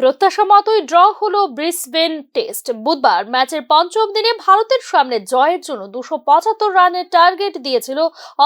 প্রত্যাশা মতোই ড্র হলো ব্রিসবেন টেস্ট। বুধবার ম্যাচের পঞ্চম দিনে ভারতের সামনে জয়ের জন্য 275 রানের টার্গেট দিয়েছিল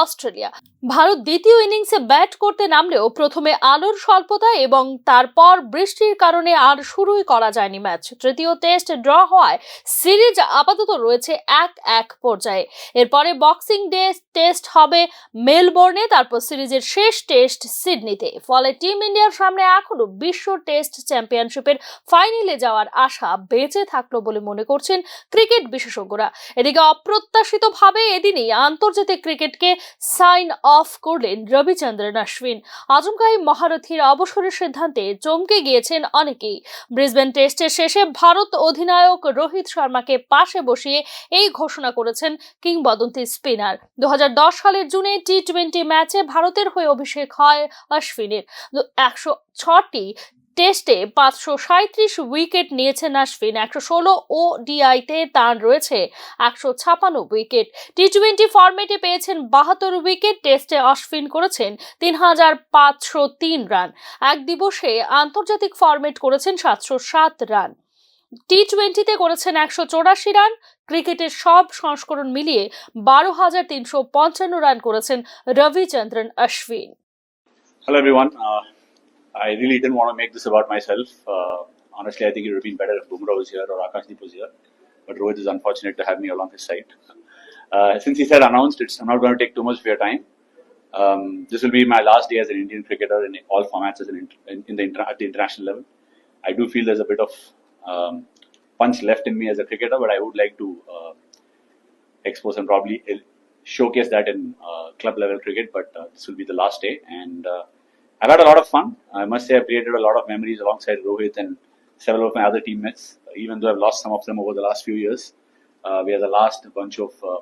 অস্ট্রেলিয়া। ভারত দ্বিতীয় ইনিংসে ব্যাট করতে নামলেও প্রথমে আলোর স্বল্পতা এবং তারপর বৃষ্টির কারণে আর শুরুই করা যায়নি ম্যাচ। তৃতীয় টেস্ট ড্র হওয়ায় সিরিজ আপাতত রয়েছে 1-1 পর্যায়ে। এরপরে বক্সিং ডে টেস্ট হবে মেলবোর্নে, তারপর সিরিজের শেষ টেস্ট সিডনিতে। ফলে টিম ইন্ডিয়ার সামনে এখনো বিশ্ব টেস্ট চ্যাম্পিয়নশিপের ফাইনালে যাওয়ার আশা বেঁচে থাকলো বলে মনে করছেন ক্রিকেট বিশেষজ্ঞরা। এদিকে অপ্রত্যাশিতভাবে এদিনই আন্তর্জাতিক ক্রিকেটকে সাইন অফ করলেন রবিচন্দ্রন অশ্বিন। আচমকাই মহারথীর অবসরের সিদ্ধান্তে চমকে গিয়েছেন অনেকেই। ব্রিসবেন টেস্টের শেষে ভারত অধিনায়ক রোহিত শর্মাকে পাশে বসিয়ে এই ঘোষণা করেছেন কিংবদন্তি স্পিনার। 2010 সালের জুনে টি-20 ম্যাচে ভারতের হয়ে অভিষেক হয় অশ্বিনের। 106টি টেস্টে 537 উইকেট নিয়েছেন অশ্বিন। 116 ওডিআইতে তার রয়েছে 156 উইকেট। টি-20 ফরম্যাটে পেয়েছেন 72 উইকেট। টেস্টে অশ্বিন করেছেন 3503 রান। এক দিবসে আন্তর্জাতিক ফরম্যাট করেছেন 707 রান। টি-20তে করেছেন 184 রান। ক্রিকেটের সব সংস্করণ মিলিয়ে 12,355 রান করেছেন Ravichandran Ashwin. Hello everyone. I really didn't want to make this about myself. Honestly, I think it would have been better if Bumrah was here or Akashdeep was here. But Rohit is unfortunate to have me along his side. Since he said announced, I'm not going to take too much of your time. This will be my last day as an Indian cricketer in all formats at the international level. I do feel there's a bit of punch left in me as a cricketer, but I would like to expose and probably showcase that in club level cricket. But this will be the last day, and I've had a lot of fun. I must say I've created a lot of memories alongside Rohit and several of my other teammates, even though I've lost some of them over the last few years. We are the last bunch of